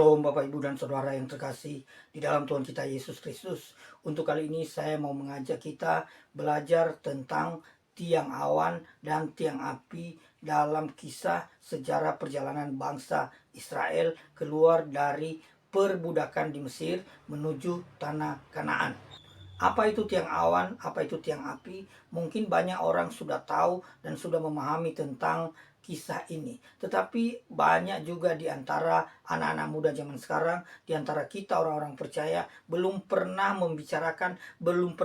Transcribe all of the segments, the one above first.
Shalom Bapak Ibu dan Saudara yang terkasih di dalam Tuhan kita Yesus Kristus. Untuk kali ini saya mau mengajak kita belajar tentang tiang awan dan tiang api dalam kisah sejarah perjalanan bangsa Israel keluar dari perbudakan di Mesir menuju tanah Kanaan. Apa itu tiang awan? Apa itu tiang api? Mungkin banyak orang sudah tahu dan sudah memahami tentang kisah ini. Tetapi banyak juga di antara anak-anak muda zaman sekarang, di antara kita orang-orang percaya, belum pernah membicarakan, belum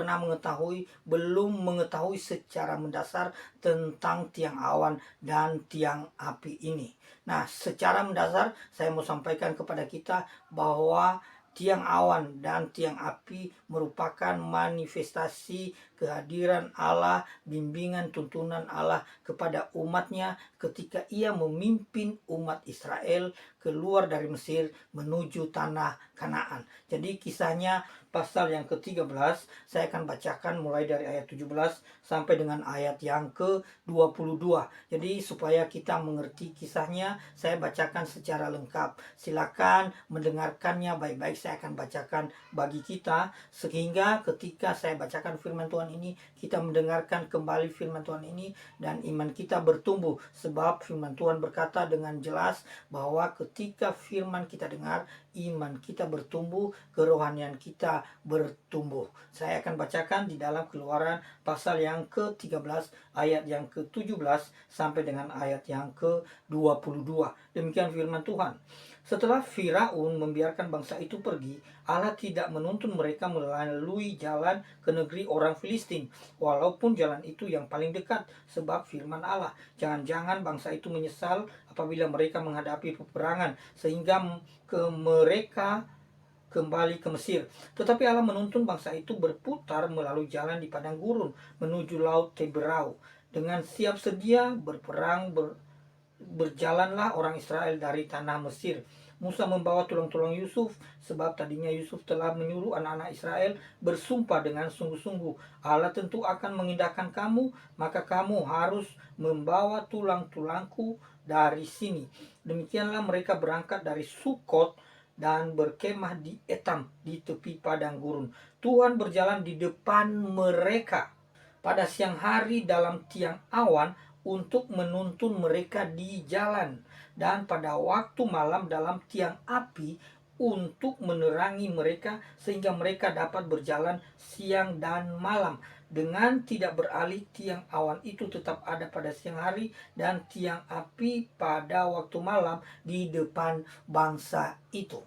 mengetahui secara mendasar tentang tiang awan dan tiang api ini. Nah, secara mendasar saya mau sampaikan kepada kita bahwa tiang awan dan tiang api merupakan manifestasi kehadiran Allah, bimbingan tuntunan Allah kepada umatnya ketika ia memimpin umat Israel keluar dari Mesir menuju tanah Kanaan. Jadi kisahnya pasal yang ke-13, saya akan bacakan mulai dari ayat 17 sampai dengan ayat yang ke-22. Jadi supaya kita mengerti kisahnya, saya bacakan secara lengkap. Silakan mendengarkannya baik-baik. Saya akan bacakan bagi kita sehingga ketika saya bacakan firman Tuhan ini, kita mendengarkan kembali firman Tuhan ini dan iman kita bertumbuh, sebab firman Tuhan berkata dengan jelas bahwa ketika firman kita dengar, iman kita bertumbuh, kerohanian kita bertumbuh. Saya akan bacakan di dalam Keluaran pasal yang ke-13 ayat yang ke-17 sampai dengan ayat yang ke-22. Demikian firman Tuhan. Setelah Firaun membiarkan bangsa itu pergi, Allah tidak menuntun mereka melalui jalan ke negeri orang Filistin, walaupun jalan itu yang paling dekat, sebab firman Allah, jangan-jangan bangsa itu menyesal apabila mereka menghadapi peperangan, sehingga mereka kembali ke Mesir. Tetapi Allah menuntun bangsa itu berputar melalui jalan di padang gurun menuju laut Teberau. Dengan siap sedia berperang, berjalanlah orang Israel dari tanah Mesir. Musa membawa tulang-tulang Yusuf, sebab tadinya Yusuf telah menyuruh anak-anak Israel bersumpah dengan sungguh-sungguh, Allah tentu akan mengindahkan kamu, maka kamu harus membawa tulang-tulangku dari sini. Demikianlah mereka berangkat dari Sukot dan berkemah di Etam di tepi padang gurun. Tuhan berjalan di depan mereka pada siang hari dalam tiang awan untuk menuntun mereka di jalan, dan pada waktu malam dalam tiang api untuk menerangi mereka sehingga mereka dapat berjalan siang dan malam. Dengan tidak beralih, tiang awan itu tetap ada pada siang hari dan tiang api pada waktu malam di depan bangsa itu.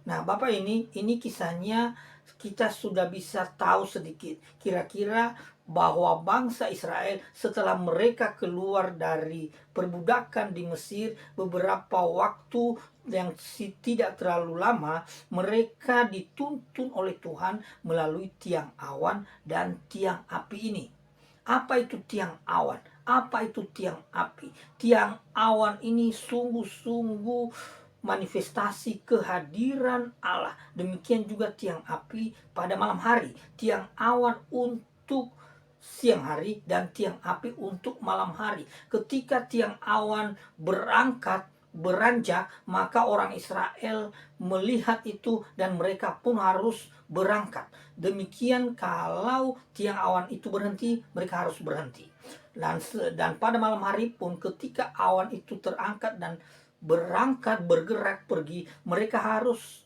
Nah, Bapak, ini kisahnya kita sudah bisa tahu sedikit kira-kira bahwa bangsa Israel setelah mereka keluar dari perbudakan di Mesir beberapa waktu yang tidak terlalu lama, mereka dituntun oleh Tuhan melalui tiang awan dan tiang api ini. Apa itu tiang awan? Apa itu tiang api? Tiang awan ini sungguh-sungguh manifestasi kehadiran Allah. Demikian juga tiang api pada malam hari. Tiang awan untuk siang hari dan tiang api untuk malam hari. Ketika tiang awan beranjak, maka orang Israel melihat itu dan mereka pun harus berangkat. Demikian kalau tiang awan itu berhenti, mereka harus berhenti. Dan pada malam hari pun ketika awan itu terangkat dan bergerak pergi, mereka harus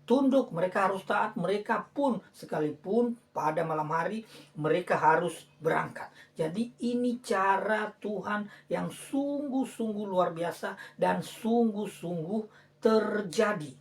tunduk, mereka harus taat, mereka pun sekalipun pada malam hari mereka harus berangkat. Jadi ini cara Tuhan yang sungguh-sungguh luar biasa dan sungguh-sungguh terjadi.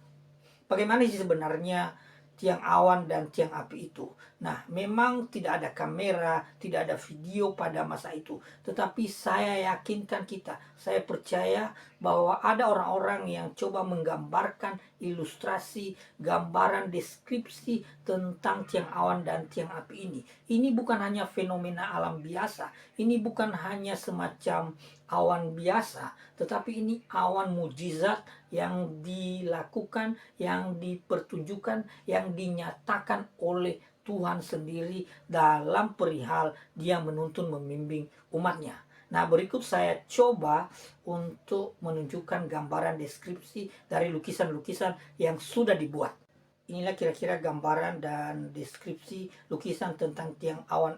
Bagaimana sih sebenarnya tiang awan dan tiang api itu? Nah, memang tidak ada kamera, tidak ada video pada masa itu. Tetapi saya yakinkan kita, saya percaya bahwa ada orang-orang yang coba menggambarkan ilustrasi, gambaran, deskripsi tentang tiang awan dan tiang api ini. Ini bukan hanya fenomena alam biasa, ini bukan hanya semacam awan biasa, tetapi ini awan mujizat yang dilakukan, yang dipertunjukkan, yang dinyatakan oleh Tuhan sendiri dalam perihal dia menuntun membimbing umatnya. Nah, berikut saya coba untuk menunjukkan gambaran deskripsi dari lukisan-lukisan yang sudah dibuat. Inilah kira-kira gambaran dan deskripsi lukisan tentang tiang awan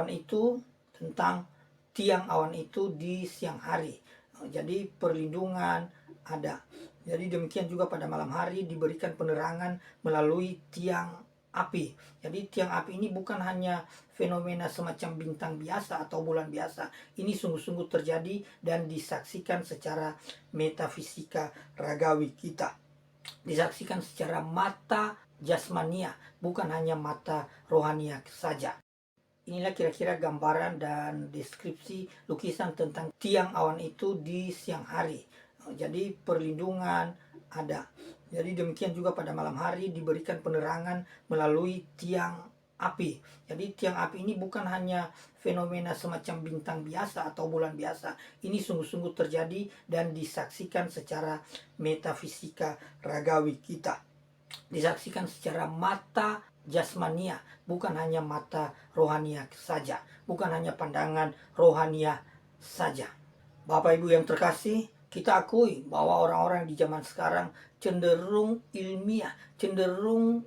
itu tentang tiang awan itu di siang hari. Jadi perlindungan ada. Jadi demikian juga pada malam hari diberikan penerangan melalui tiang api. Jadi tiang api ini bukan hanya fenomena semacam bintang biasa atau bulan biasa. Ini sungguh-sungguh terjadi dan disaksikan secara metafisika ragawi kita. Disaksikan secara mata jasmania, bukan hanya mata rohania saja. Inilah kira-kira gambaran dan deskripsi lukisan tentang tiang awan itu di siang hari. Jadi perlindungan ada. Jadi demikian juga pada malam hari diberikan penerangan melalui tiang api. Jadi tiang api ini bukan hanya fenomena semacam bintang biasa atau bulan biasa. Ini sungguh-sungguh terjadi dan disaksikan secara metafisika ragawi kita. Disaksikan secara mata jasmania, bukan hanya mata rohania saja, bukan hanya pandangan rohania saja. Bapak Ibu yang terkasih, kita akui bahwa orang-orang di zaman sekarang cenderung ilmiah, cenderung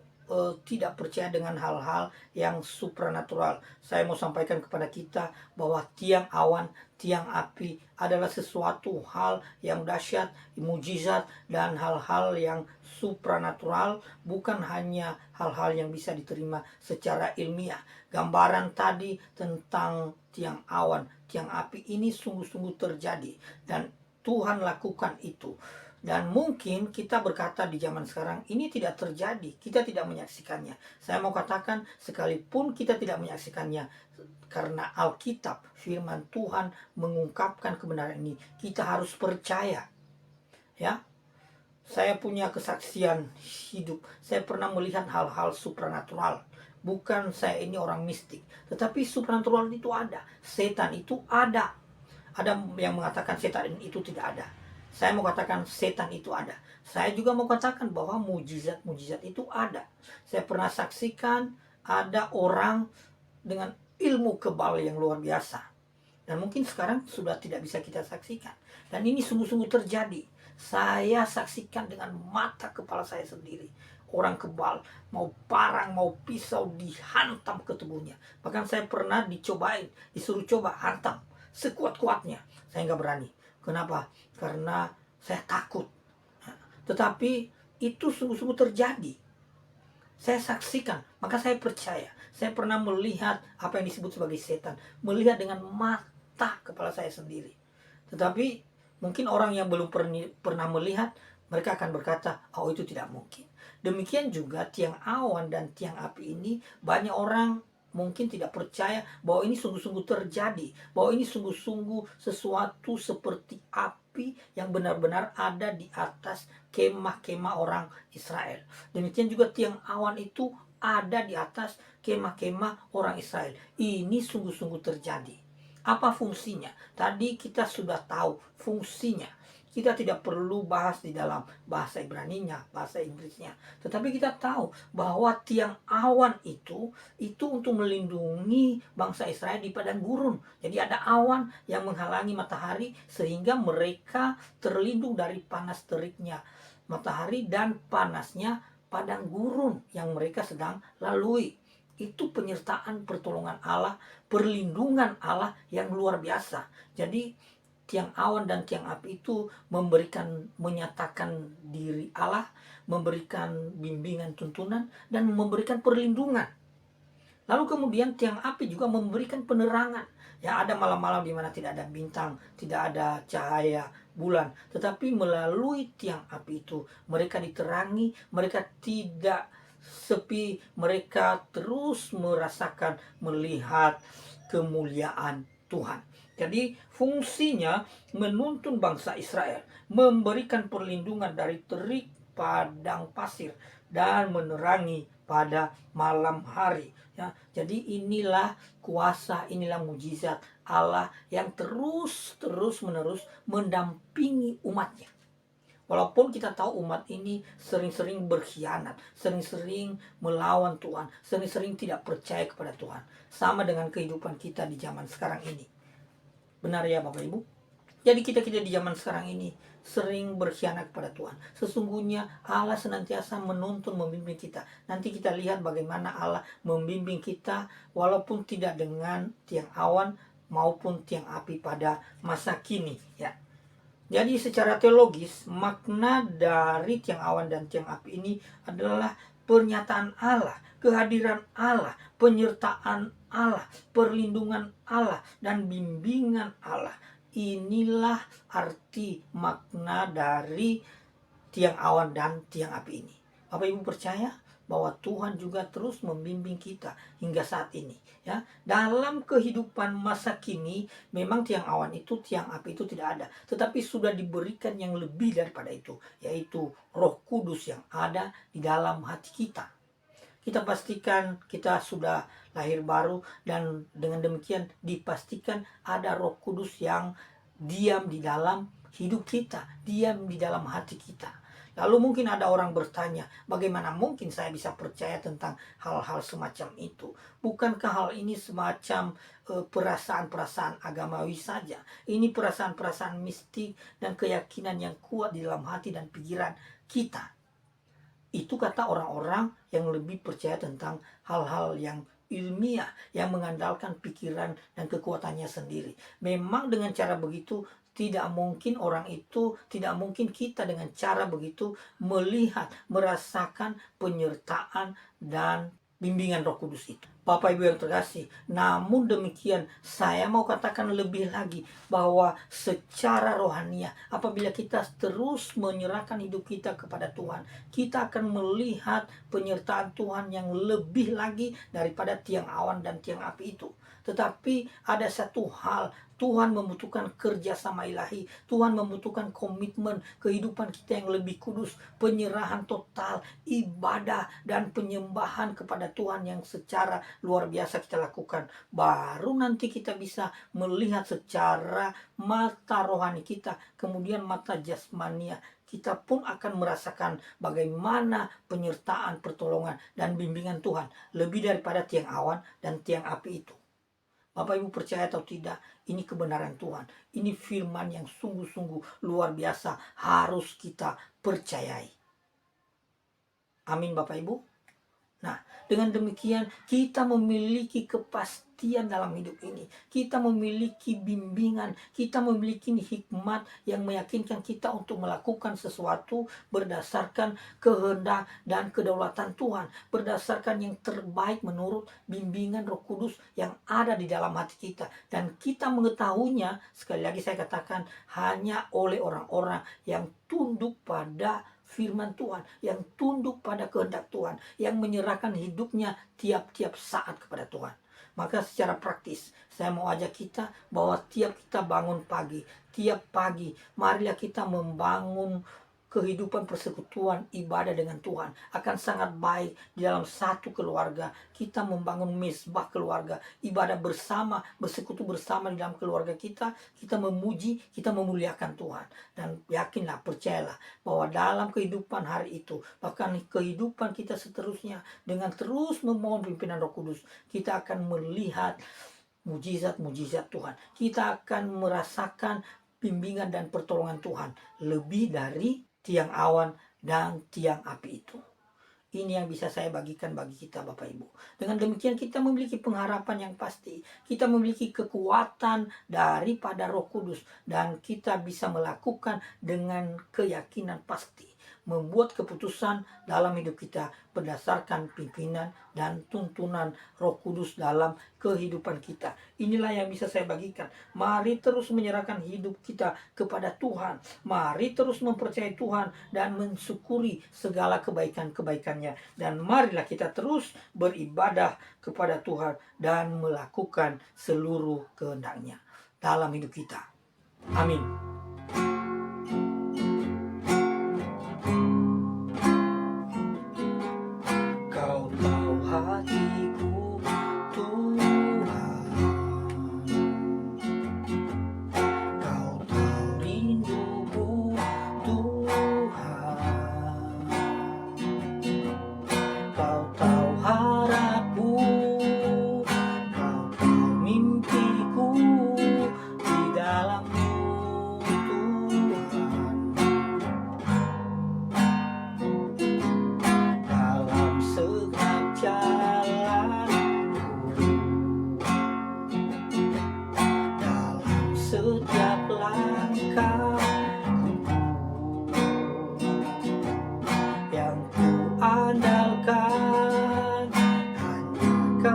tidak percaya dengan hal-hal yang supranatural. Saya mau sampaikan kepada kita bahwa tiang awan, tiang api adalah sesuatu hal yang dahsyat, mujizat, dan hal-hal yang supranatural, bukan hanya hal-hal yang bisa diterima secara ilmiah. Gambaran tadi tentang tiang awan, tiang api ini sungguh-sungguh terjadi dan Tuhan lakukan itu. Dan mungkin kita berkata di zaman sekarang ini tidak terjadi, kita tidak menyaksikannya. Saya mau katakan sekalipun kita tidak menyaksikannya, karena Alkitab, firman Tuhan mengungkapkan kebenaran ini, kita harus percaya. Ya, saya punya kesaksian hidup. Saya pernah melihat hal-hal supranatural. Bukan saya ini orang mistik, tetapi supranatural itu ada. Setan itu ada. Ada yang mengatakan setan itu tidak ada. Saya mau katakan setan itu ada. Saya juga mau katakan bahwa mujizat-mujizat itu ada. Saya pernah saksikan ada orang dengan ilmu kebal yang luar biasa. Dan mungkin sekarang sudah tidak bisa kita saksikan. Dan ini sungguh-sungguh terjadi. Saya saksikan dengan mata kepala saya sendiri. Orang kebal, mau parang, mau pisau, dihantam ke tubuhnya. Bahkan saya pernah disuruh coba hantam sekuat-kuatnya. Saya nggak berani. Kenapa? Karena saya takut. Tetapi itu sungguh-sungguh terjadi. Saya saksikan, maka saya percaya. Saya pernah melihat apa yang disebut sebagai setan. Melihat dengan mata kepala saya sendiri. Tetapi mungkin orang yang belum pernah melihat, mereka akan berkata, oh itu tidak mungkin. Demikian juga tiang awan dan tiang api ini, banyak orang mungkin tidak percaya bahwa ini sungguh-sungguh terjadi, bahwa ini sungguh-sungguh sesuatu seperti api yang benar-benar ada di atas kemah-kemah orang Israel. Demikian juga tiang awan itu ada di atas kemah-kemah orang Israel. Ini sungguh-sungguh terjadi. Apa fungsinya? Tadi kita sudah tahu fungsinya. Kita tidak perlu bahas di dalam bahasa Ibraninya, bahasa Inggrisnya. Tetapi kita tahu bahwa tiang awan itu untuk melindungi bangsa Israel di padang gurun. Jadi ada awan yang menghalangi matahari sehingga mereka terlindung dari panas teriknya matahari dan panasnya padang gurun yang mereka sedang lalui. Itu penyertaan pertolongan Allah, perlindungan Allah yang luar biasa. Jadi tiang awan dan tiang api itu menyatakan diri Allah, memberikan bimbingan tuntunan, dan memberikan perlindungan. Lalu kemudian tiang api juga memberikan penerangan. Ya, ada malam-malam di mana tidak ada bintang, tidak ada cahaya bulan. Tetapi melalui tiang api itu mereka diterangi, mereka tidak sepi, mereka terus merasakan, melihat kemuliaan Tuhan. Jadi fungsinya menuntun bangsa Israel, memberikan perlindungan dari terik padang pasir dan menerangi pada malam hari. Ya, jadi inilah kuasa, inilah mujizat Allah yang terus menerus mendampingi umatnya. Walaupun kita tahu umat ini sering-sering berkhianat, sering-sering melawan Tuhan, sering-sering tidak percaya kepada Tuhan. Sama dengan kehidupan kita di zaman sekarang ini. Benar ya Bapak Ibu? Jadi kita-kita di zaman sekarang ini sering berkhianat kepada Tuhan. Sesungguhnya Allah senantiasa menuntun membimbing kita. Nanti kita lihat bagaimana Allah membimbing kita walaupun tidak dengan tiang awan maupun tiang api pada masa kini ya. Jadi secara teologis makna dari tiang awan dan tiang api ini adalah pernyataan Allah, kehadiran Allah, penyertaan Allah, perlindungan Allah, dan bimbingan Allah. Inilah arti makna dari tiang awan dan tiang api ini. Bapak Ibu percaya bahwa Tuhan juga terus membimbing kita hingga saat ini ya. Dalam kehidupan masa kini memang tiang awan itu, tiang api itu tidak ada, tetapi sudah diberikan yang lebih daripada itu, yaitu Roh Kudus yang ada di dalam hati kita. Kita pastikan kita sudah lahir baru, dan dengan demikian dipastikan ada Roh Kudus yang diam di dalam hidup kita, diam di dalam hati kita. Lalu mungkin ada orang bertanya, bagaimana mungkin saya bisa percaya tentang hal-hal semacam itu? Bukankah hal ini semacam perasaan-perasaan agamawi saja? Ini perasaan-perasaan mistik dan keyakinan yang kuat di dalam hati dan pikiran kita. Itu kata orang-orang yang lebih percaya tentang hal-hal yang ilmiah, yang mengandalkan pikiran dan kekuatannya sendiri. Memang dengan cara begitu tidak mungkin orang itu, tidak mungkin kita dengan cara begitu melihat, merasakan penyertaan dan bimbingan Roh Kudus itu. Bapak Ibu yang terkasih, namun demikian saya mau katakan lebih lagi bahwa secara rohania apabila kita terus menyerahkan hidup kita kepada Tuhan, kita akan melihat penyertaan Tuhan yang lebih lagi daripada tiang awan dan tiang api itu. Tetapi ada satu hal, Tuhan membutuhkan kerjasama ilahi. Tuhan membutuhkan komitmen kehidupan kita yang lebih kudus, penyerahan total, ibadah dan penyembahan kepada Tuhan yang secara luar biasa kita lakukan. Baru nanti kita bisa melihat secara mata rohani kita, kemudian mata jasmania kita pun akan merasakan bagaimana penyertaan, pertolongan, dan bimbingan Tuhan lebih daripada tiang awan dan tiang api itu. Bapak Ibu percaya atau tidak, ini kebenaran Tuhan. Ini firman yang sungguh-sungguh luar biasa, harus kita percayai. Amin Bapak Ibu. Nah, dengan demikian kita memiliki kepastian dalam hidup ini. Kita memiliki bimbingan, kita memiliki hikmat yang meyakinkan kita untuk melakukan sesuatu berdasarkan kehendak dan kedaulatan Tuhan, berdasarkan yang terbaik menurut bimbingan Roh Kudus yang ada di dalam hati kita. Dan kita mengetahuinya, sekali lagi saya katakan, hanya oleh orang-orang yang tunduk pada firman Tuhan, yang tunduk pada kehendak Tuhan, yang menyerahkan hidupnya tiap-tiap saat kepada Tuhan. Maka secara praktis saya mau ajak kita bahwa tiap kita bangun pagi, tiap pagi marilah kita membangun kehidupan persekutuan ibadah dengan Tuhan. Akan sangat baik di dalam satu keluarga kita membangun mezbah keluarga, ibadah bersama, bersekutu bersama di dalam keluarga kita memuji, kita memuliakan Tuhan. Dan yakinlah, percayalah bahwa dalam kehidupan hari itu, bahkan kehidupan kita seterusnya, dengan terus memohon pimpinan Roh Kudus, kita akan melihat mujizat-mujizat Tuhan. Kita akan merasakan bimbingan dan pertolongan Tuhan lebih dari tiang awan dan tiang api itu. Ini yang bisa saya bagikan bagi kita Bapak Ibu. Dengan demikian kita memiliki pengharapan yang pasti. Kita memiliki kekuatan daripada Roh Kudus. Dan kita bisa melakukan dengan keyakinan pasti. Membuat keputusan dalam hidup kita berdasarkan pimpinan dan tuntunan Roh Kudus dalam kehidupan kita. Inilah yang bisa saya bagikan. Mari terus menyerahkan hidup kita kepada Tuhan. Mari terus mempercayai Tuhan dan mensyukuri segala kebaikan-kebaikannya. Dan marilah kita terus beribadah kepada Tuhan dan melakukan seluruh kehendak-Nya dalam hidup kita. Amin.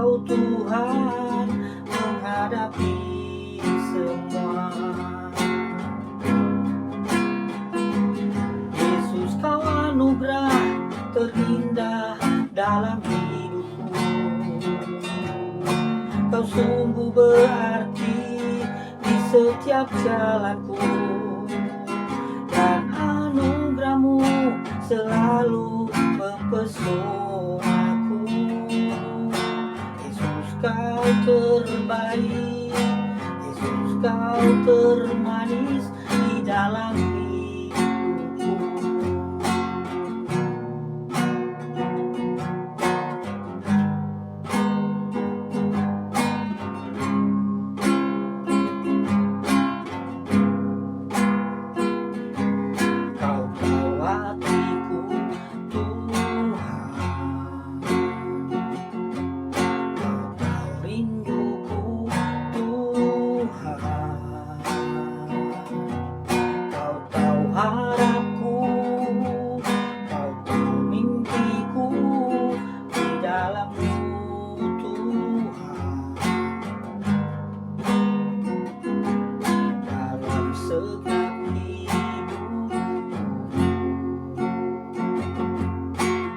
Engkau Tuhan menghadapi semua. Yesus, Kau anugerah terindah dalam hidupku. Kau sungguh berarti di setiap jalanku, dan anugerah-Mu selalu mempesonaku. Yesus, Kau terbaik, Yesus, Kau termanis di dalam hidupku. Kau tahu hatiku, Tuhan. Kau tahu rinduku, Tuhan. Kau tahu harapku, Kau tahu mimpiku di dalam-Mu, Tuhan. Dalam segala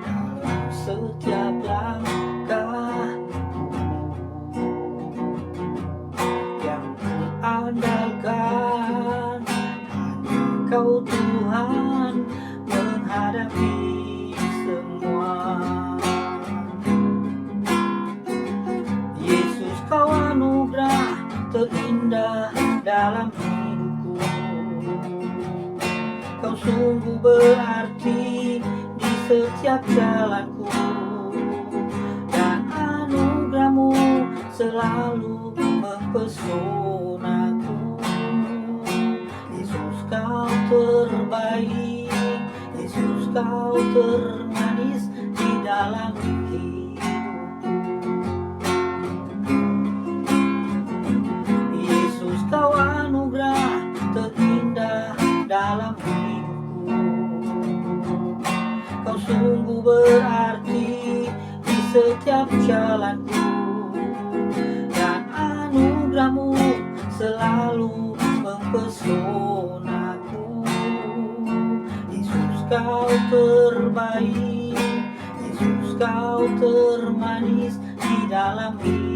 dalam setiap langkahku, yang kuandalkan hanya Kau Tuhan menghadapi semua. Yesus, Kau anugerah terindah dalam hidupku. Kau sungguh berarti di setiap jalanku, dan anugerah-Mu selalu mempesonaku. Yesus, Kau terbaik, Yesus, Kau termanis di dalam hidupku. Yesus, Kau anugerah terindah dalam hidupku. Kau sungguh berarti di setiap jalanku, dan anugerah-Mu selalu mempesonaku. Yesus, Kau terbaik, Yesus, Kau termanis di dalam hidupku.